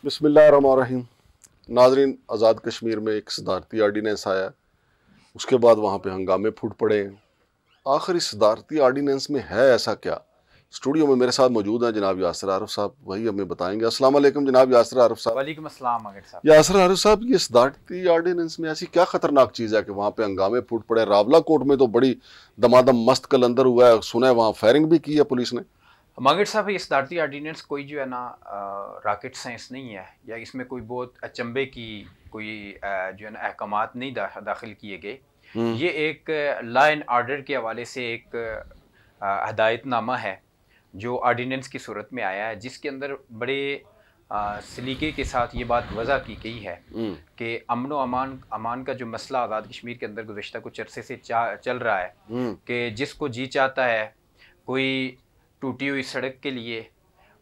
बिस्मिल्लाहिर्रहमानिर्रहीम। नाज़रीन, आज़ाद कश्मीर में एक सदारती आर्डीनेंस आया, उसके बाद वहाँ पे हंगामे फूट पड़े। आखिर इस सदारती आर्डीनेंस में है ऐसा क्या? स्टूडियो में मेरे साथ मौजूद हैं जनाब यासर आरिफ साहब, वही हमें बताएंगे। अस्सलाम वालेकुम जनाब यासर आरिफ साहब। वालेकुम अस्सलाम मगर साहब। यासर आरिफ साहब, ये सदारती आर्डीनेंस में ऐसी क्या खतरनाक चीज़ है कि वहाँ पे हंगामे फूट पड़े? रावला कोट में तो बड़ी दमादम मस्त कलंदर हुआ है, सुना है वहाँ फायरिंग भी की है पुलिस ने। मगर साहब, ये सदारती आर्डीनेंस कोई जो है ना रॉकेट साइंस नहीं है, या इसमें कोई बहुत अचंभे की कोई जो है ना अहकामात नहीं दाखिल किए गए। ये एक लॉ एंड आर्डर के हवाले से एक हदायतनामा है जो आर्डीनेंस की सूरत में आया है, जिसके अंदर बड़े सलीके के साथ ये बात वज़ा की गई है कि अमन व अमान का जो मसला आज़ाद कश्मीर के अंदर गुज़श्ता कुछ अरसे से चल रहा है कि जिसको जी चाहता है, कोई टूटी हुई सड़क के लिए,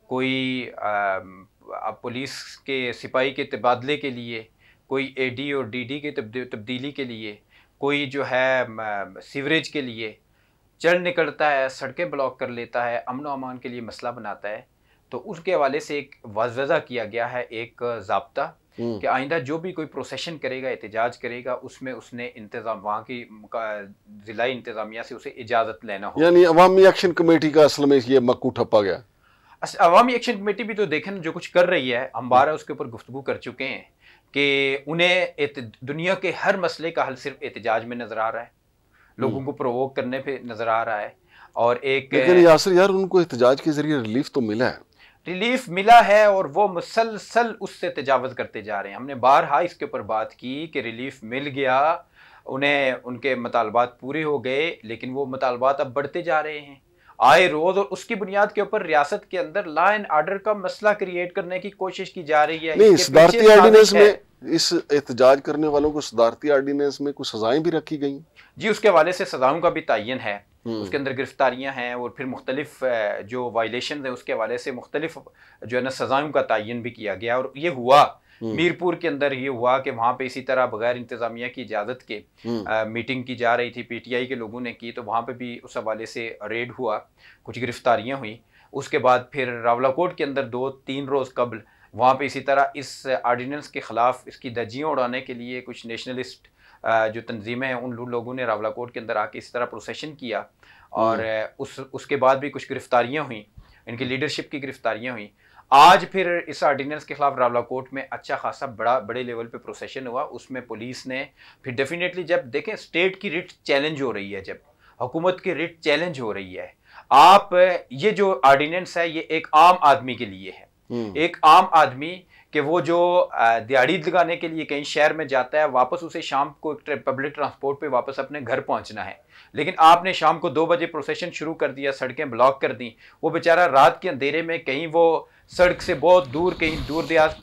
कोई पुलिस के सिपाही के तबादले के लिए, कोई एडी और डीडी के तब्दीली के लिए, कोई जो है सीवरेज के लिए चढ़ निकलता है, सड़कें ब्लॉक कर लेता है, अमन अमान के लिए मसला बनाता है। तो उसके हवाले से एक वज़ा किया गया है एक ज़ाब्ता कि आइंदा जो भी कोई प्रोसेशन करेगा, एहतजाज करेगा, उसमें उसने इंतज़ाम वहाँ की ज़िला इंतज़ामिया से उसे इजाज़त लेना हो। यानी अवामी एक्शन कमेटी का असल में ये मक्कू ठप्पा गया। अवामी एक्शन कमेटी भी तो देखें जो कुछ कर रही है, हम बारह उसके ऊपर गुफ्तगू कर चुके हैं कि उन्हें दुनिया के हर मसले का हल सिर्फ एहतजाज में नज़र आ रहा है, लोगों को प्रोवोक करने पे नज़र आ रहा है। और एक लेकिन यासर यार, उनको एहतजाज के जरिए रिलीफ तो मिला है। रिलीफ मिला है और वो मुसलसल उससे तजावज़ करते जा रहे हैं। हमने बारहा इसके ऊपर बात की कि रिलीफ मिल गया, उन्हें उनके मुतालबात पूरे हो गए, लेकिन वो मुतालबात अब बढ़ते जा रहे हैं आए रोज़, और उसकी बुनियाद के ऊपर रियासत के अंदर लॉ एंड आर्डर का मसला क्रिएट करने की कोशिश की जा रही है। नहीं, सदारती आर्डीनेंस में इस एहतजाज करने वालों को सदारती आर्डीनेंस में कुछ सजाएं भी रखी गई जी, उसके हवाले से सजाओं का भी तयन है, उसके अंदर गिरफ्तारियां हैं और फिर मुख्तलिफ जो वायलेशन है उसके हवाले से मुख्तलिफ जो है ना सजाओं का तयन भी किया गया। और ये हुआ मीरपुर के अंदर, ये हुआ कि वहाँ पे इसी तरह बगैर इंतज़ामिया की इजाज़त के मीटिंग की जा रही थी, पीटीआई के लोगों ने की, तो वहाँ पे भी उस हवाले से रेड हुआ, कुछ गिरफ्तारियाँ हुई। उसके बाद फिर रावलाकोट के अंदर 2-3 रोज़ कबल वहाँ पे इसी तरह इस आर्डीनेंस के ख़िलाफ़ इसकी धज्जियाँ उड़ाने के लिए कुछ नेशनलिस्ट जो तंजीमें हैं उन लोगों ने रावलाकोट के अंदर आके इस तरह प्रोसेशन किया, और उसके बाद भी कुछ गिरफ्तारियाँ हुई, इनकी लीडरशिप की गिरफ्तारियाँ हुई। आज फिर इस आर्डीनेंस के खिलाफ रावलाकोट में अच्छा खासा बड़े लेवल पे प्रोसेशन हुआ। उसमें पुलिस ने फिर डेफिनेटली, जब देखें स्टेट की रिट चैलेंज हो रही है, जब हुकूमत की रिट चैलेंज हो रही है, आप ये जो आर्डीनेंस है ये एक आम आदमी के लिए है। एक आम आदमी कि वो जो दिहाड़ी लगाने के लिए कहीं शहर में जाता है, वापस उसे शाम को पब्लिक ट्रांसपोर्ट पे वापस अपने घर पहुंचना है, लेकिन आपने शाम को 2 बजे प्रोसेशन शुरू कर दिया, सड़कें ब्लॉक कर दी। वो बेचारा रात के अंधेरे में कहीं वो सड़क से बहुत दूर, कहीं दूर देहात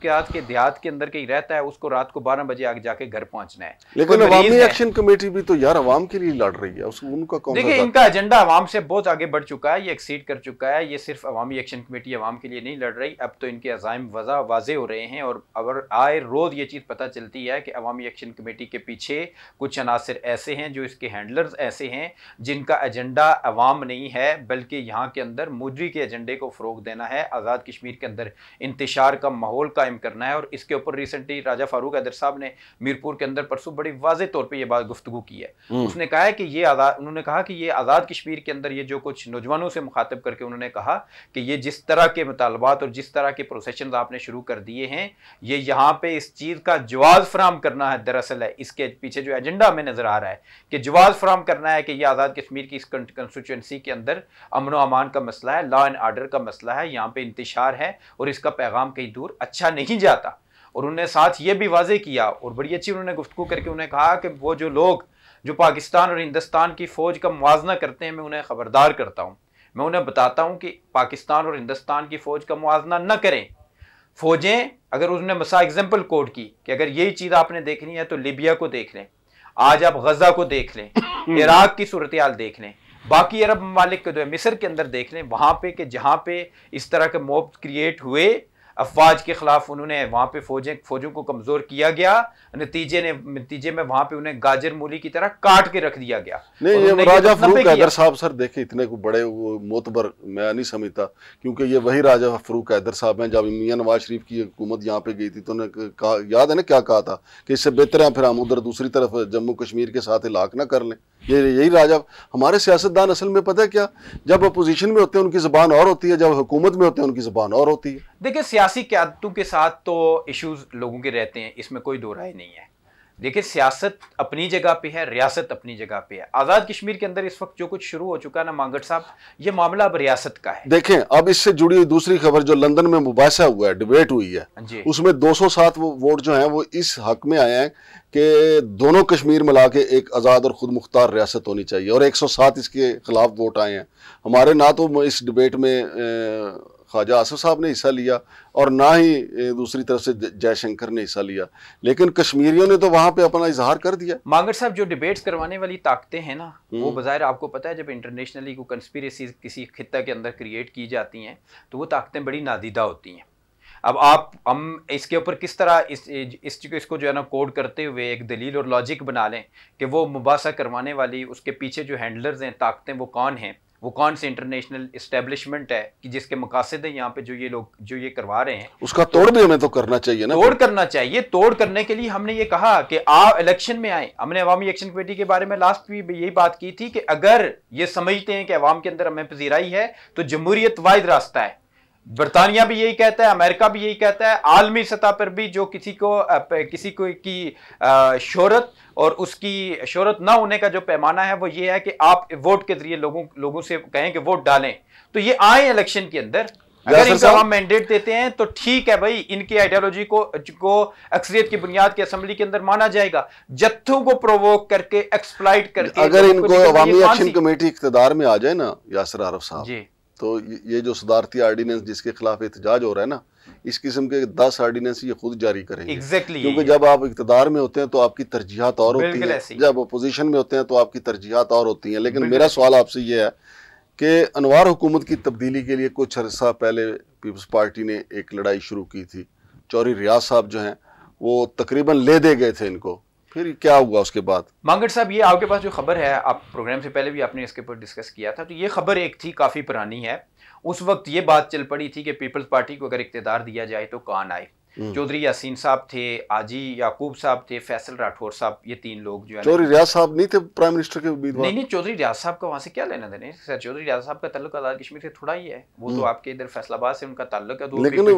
के अंदर कहीं रहता है, उसको रात को 12 बजे आगे जाके घर पहुंचना है। लेकिन अवामी एक्शन कमेटी भी तो यार अवाम के लिए लड़ रही है, उनका कौन सा? देखिए, इनका एजेंडा अवाम से बहुत आगे बढ़ चुका है, ये एक्सीड कर चुका है। ये सिर्फ अवामी एक्शन कमेटी अवाम के लिए नहीं लड़ रही, अब तो इनके अज़ाइम वाज़े हो रहे हैं। और अगर आए रोज़ ये चीज़ पता चलती है कि अवामी एक्शन कमेटी के पीछे कुछ अनासर ऐसे हैं, जो इसके हैंडलर्स ऐसे हैं, जिनका एजेंडा अवाम नहीं है बल्कि यहाँ के अंदर मुजरी के एजेंडे को फ़रोग देना है, आज़ाद कश्मीर के अंदर इंतशार का माहौल कायम करना है। और इसके ऊपर रिसेंटली राजा फारूक हैदर साहब ने मीरपुर के अंदर परसों बड़ी वाज़े तौर पर यह बात गुफ्तगू की है। उसने कहा है कि उन्होंने कहा कि ये आज़ाद कश्मीर के अंदर ये जो कुछ नौजवानों से मुखातिब करके उन्होंने कहा कि ये जिस तरह के मुतालबात और जिस तरह के प्रोसेशन आपने शुरू कर दिए हैं, ये यहाँ पे इस चीज़ का जवाब फराम करना है। दरअसल है इसके पीछे जो एजेंडा हमें नज़र आ रहा है कि जवाब फराम करना है कि ये आज़ाद कश्मीर की इस कंस्टिट्यूंसी के अंदर अमन अमान का मसला है, लॉ एंड आर्डर का मसला है, यहाँ पे इंतशार है और इसका पैगाम कहीं दूर अच्छा नहीं जाता। और उन्होंने साथ ये भी वाजे किया और बड़ी अच्छी उन्होंने गुफ्तगू करके उन्होंने कहा कि वो जो लोग जो पाकिस्तान और हिंदुस्तान की फ़ौज का मुवाजना करते हैं, मैं उन्हें ख़बरदार करता हूँ, मैं उन्हें बताता हूँ कि पाकिस्तान और हिंदुस्तान की फ़ौज का मुवाजना न करें। फ़ौजें, अगर उसने मसा एग्जाम्पल कोड की कि अगर यही चीज़ आपने देखनी है तो लीबिया को देख लें, आज आप गज़ा को देख लें, इराक की सूरत हाल देख लें, बाकी अरब ममालिक को जो है मिस्र के अंदर देख लें, वहाँ पे कि जहाँ पे इस तरह के मॉब क्रिएट हुए, अफवाज के खिलाफ उन्होंने वहां पे फौजों को कमजोर किया गया, नतीजे में वहां पे उन्हें गाजर मूली की तरह काट के रख दिया गया। नहीं, ये राजा फरूक हैदर साहब सर देखे इतने को बड़े मोतबर मैं नहीं समझता, क्योंकि ये वही राजा फरूक हैदर साहब हैं। जब मियां नवाज शरीफ की हुकूमत यहाँ पे गई थी तो उन्होंने कहा, याद है ना क्या कहा था, कि इससे बेहतर है फिर हम उधर दूसरी तरफ जम्मू कश्मीर के साथ इलाक ना कर लें। यही राजा हमारे सियासतदान असल में पता है क्या, जब अपोजिशन में होते हैं उनकी ज़बान और होती है, जब हुकूमत में होते हैं उनकी ज़बान और होती है। देखिए सियासी क़यादतों के साथ तो इश्यूज लोगों के रहते हैं, इसमें कोई दो राय नहीं है। देखिए सियासत अपनी जगह पे है, रियासत अपनी जगह पे है। आज़ाद कश्मीर के अंदर इस वक्त जो कुछ शुरू हो चुका है ना मांगड़ साहब, ये मामला अब रियासत का है। देखें अब इससे जुड़ी हुई दूसरी खबर जो लंदन में मुबाहिसा हुआ है, डिबेट हुई है, उसमें 207 वोट जो हैं वो इस हक में आए हैं कि दोनों कश्मीर मिला के एक आज़ाद और खुद मुख्तार रियासत होनी चाहिए, और 107 इसके खिलाफ वोट आए हैं। हमारे ना तो इस डिबेट में ख्वाजा आसिफ साहब ने हिस्सा लिया और ना ही दूसरी तरफ से जयशंकर ने हिस्सा लिया, लेकिन कश्मीरियों ने तो वहां पे अपना इजहार कर दिया। मांगड़ साहब जो डिबेट्स करवाने वाली ताकतें हैं ना, वो बज़ाहिर आपको पता है जब इंटरनेशनली को कंस्पिरेसी किसी खित्ता के अंदर क्रिएट की जाती हैं तो वो ताकतें बड़ी नादीदा होती हैं। अब हम इसके ऊपर किस तरह इसको जो है ना कोड करते हुए एक दलील और लॉजिक बना लें कि वो मुबासा करवाने वाली उसके पीछे जो हैंडलर्स हैं ताकतें वो कौन हैं, वो कौन से इंटरनेशनल इस्टेब्लिशमेंट है कि जिसके मकासद है यहाँ पे जो ये लोग जो ये करवा रहे हैं, उसका तोड़ भी हमें तो करना चाहिए ना। तोड़ करना चाहिए। तोड़ करने के लिए हमने ये कहा कि आप इलेक्शन में आए। हमने अवामी एक्शन कमेटी के बारे में लास्ट भी यही बात की थी कि अगर ये समझते हैं कि अवाम के अंदर हमें पजीराई है तो जमहूरियत वाहिद रास्ता है। बरतानिया भी यही कहता है, अमेरिका भी यही कहता है, आलमी सतह पर भी जो किसी को की शोहरत और उसकी शोहरत ना होने का जो पैमाना है वो ये है कि आप वोट के जरिए लोगों से कहें कि वोट डालें, तो ये आए इलेक्शन के अंदर। अगर इनको हम मैंडेट देते हैं तो ठीक है भाई, इनकी आइडियोलॉजी को अक्सरियत की बुनियाद की असेंबली के अंदर माना जाएगा। जत्थों को प्रोवोक करके एक्सप्लाइट करके अगर इनको अवामी एक्शन कमेटी इख्तिदार में आ जाए ना यासिर आरफ साहब जी, तो ये जो सदारती आर्डिनेंस जिसके खिलाफ एहतजाज हो रहा है ना, इस किस्म के 10 आर्डिनेंस ये खुद जारी करेंगे। क्योंकि जब आप इक़्तिदार में होते हैं तो आपकी तरजीहात और होती हैं, जब अपोजिशन में होते हैं तो आपकी तरजीहात और होती हैं। लेकिन मेरा सवाल आपसे ये है कि अनवार हुकूमत की तब्दीली के लिए कुछ अर्सा पहले पीपल्स पार्टी ने एक लड़ाई शुरू की थी। चौधरी रियाज साहब जो हैं वो तकरीबन ले दे गए थे इनको, फिर क्या हुआ उसके बाद? मांगड़ साहब ये आपके पास जो खबर है, आप प्रोग्राम से पहले भी आपने इसके ऊपर डिस्कस किया था, तो ये खबर एक थी काफ़ी पुरानी है। उस वक्त ये बात चल पड़ी थी कि पीपल्स पार्टी को अगर इख्तियार दिया जाए तो कौन आए। चौधरी यासीन साहब थे, आजी याकूब साहब थे, फैसल राठौर साहब, ये 3 लोग जो है। चौधरी रियाज साहब नहीं थे प्राइम मिनिस्टर के उम्मीदवार? नहीं, चौधरी रियाज साहब का वहाँ से क्या लेना देना सर। चौधरी रियाज साहब का ताल्लुक आज़ाद कश्मीर से थोड़ा ही है, वो तो आपके इधर फैसलाबाद से उनका ताल्लुक है। तो लेकिन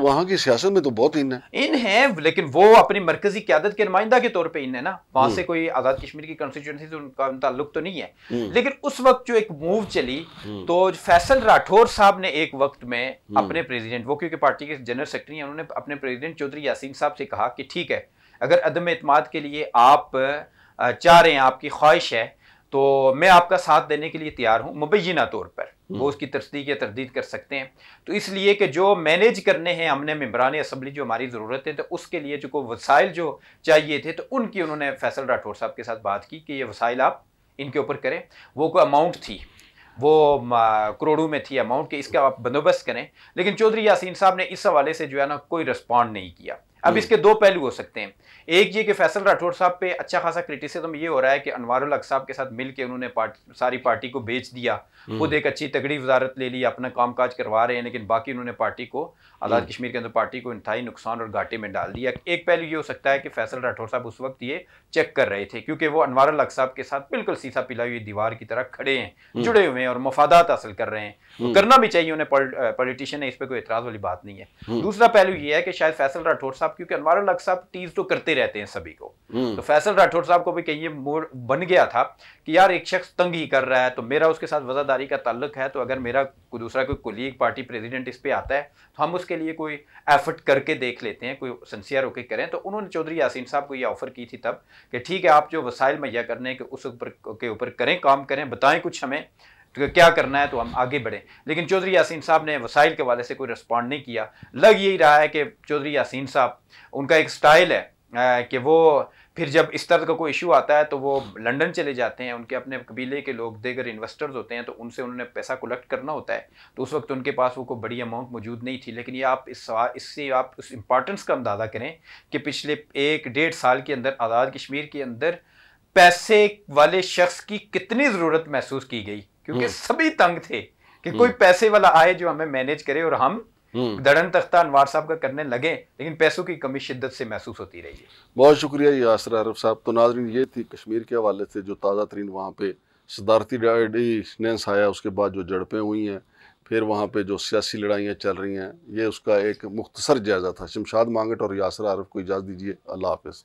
वहाँ की सियासत में तो बहुत इन है, लेकिन वो अपनी मरकजी क़यादत के नुमाइंदा के तौर पर इन है ना, वहाँ से कोई आज़ाद कश्मीर की कॉन्स्टिट्यूंसी से उनका ताल्लुक तो नहीं है। लेकिन उस वक्त जो एक मूव चली तो फैसल राठौर साहब ने एक वक्त में अपने प्रेसिडेंट, वो क्योंकि पार्टी के जनरल सेक्रेटरी हैं, उन्होंने अपने प्रेसिडेंट चौधरी यासीन साहब से कहा कि ठीक है, अगर अदम एतमाद के लिए आप चाह रहे हैं, आपकी ख्वाहिश है, तो मैं आपका साथ देने के लिए तैयार हूं मुबैयना तौर पर। वो उसकी तस्दीक या तरदीद कर सकते हैं। तो इसलिए कि जो मैनेज करने हैं हमने मेंबरान असम्बली जो हमारी ज़रूरत है, तो उसके लिए जो को वसाइल जो चाहिए थे, तो उनकी उन्होंने फैसल राठौर साहब के साथ बात की कि ये वसाइल आप इनके ऊपर करें। वो कोई अमाउंट थी, वो करोड़ों में थी अमाउंट के, इसका आप बंदोबस्त करें। लेकिन चौधरी यासीन साहब ने इस हवाले से जो है ना कोई रिस्पॉन्ड नहीं किया। अब इसके 2 पहलू हो सकते हैं। एक ये कि फैसल राठौर साहब पे अच्छा खासा क्रिटिसिज्म ये हो रहा है कि अनवारुल हक साहब के साथ मिल के उन्होंने सारी पार्टी को बेच दिया, खुद एक अच्छी तगड़ी वजारत ले ली, अपना कामकाज करवा रहे हैं, लेकिन बाकी उन्होंने पार्टी को, आज़ाद कश्मीर के अंदर पार्टी को इंतहाई नुकसान और घाटे में डाल दिया। एक पहलू ये हो सकता है कि फैसल राठौर साहब उस वक्त ये चेक कर रहे थे, क्योंकि वो अनवारुल हक साहब के साथ बिल्कुल सीसा पिलाई हुई दीवार की तरह खड़े हैं, जुड़े हुए हैं और मफादात हासिल कर रहे हैं। तो करना भी चाहिए उन्हें, पॉलिटिशियन है, इस पर कोई एतराज़ वाली बात नहीं है। दूसरा पहलू ये है कि शायद फैसल राठौर साहब, क्योंकि अनवारुल हक साहब टीज तो करते रहते हैं सभी को, तो फैसल राठौर साहब को भी कहीं ये मूड बन गया था कि यार एक शख्स तंग ही कर रहा है, तो मेरा उसके साथ वज़ादारी का ताल्लुक है, तो अगर मेरा कोई दूसरा कोई कुलीग पार्टी प्रेसिडेंट इस पे आता है तो हम उसके लिए कोई एफर्ट करके देख लेते हैं, कोई सिंसियर होकर करें। तो उन्होंने चौधरी यासीन साहब को ये ऑफर की थी तब कि ठीक है, आप जो वसाइल मुहैया करने के उस ऊपर करें, काम करें, बताएं कुछ हमें तो क्या करना है, तो हम आगे बढ़ें। लेकिन चौधरी यासीन साहब ने वसाइल के वाले से कोई रिस्पॉन्ड नहीं किया। लग यही रहा है कि चौधरी यासीन साहब, उनका एक स्टाइल है कि वो फिर जब इस तरह का कोई इशू आता है तो वो लंदन चले जाते हैं, उनके अपने कबीले के लोग देगर इन्वेस्टर्स होते हैं, तो उनसे उन्होंने पैसा कलेक्ट करना होता है। तो उस वक्त उनके पास वो कोई बड़ी अमाउंट मौजूद नहीं थी। लेकिन ये आप इससे आप उस इम्पॉर्टेंस का अंदाज़ा करें कि पिछले 1-1.5 साल के अंदर आज़ाद कश्मीर के अंदर पैसे वाले शख्स की कितनी ज़रूरत महसूस की गई, क्योंकि सभी तंग थे कि कोई पैसे वाला आए जो हमें मैनेज करे, और हम दड़न तख्ता अनवार साहब का करने लगे, लेकिन पैसों की कमी शिद्दत से महसूस होती रही है। बहुत शुक्रिया यासर आरिफ साहब। तो नाज़रीन, ये थी कश्मीर के हवाले से जो ताज़ा तरीन वहाँ पे सदारती ऑर्डिनेंस आया, उसके बाद जो झड़पें हुई हैं, फिर वहाँ पे जो सियासी लड़ाइयाँ चल रही हैं, ये उसका एक मुख्तसर जायज़ा था। शमशाद मांगट और यासर आरिफ को इजाज़त दीजिए। अल्लाह हाफ़िज़।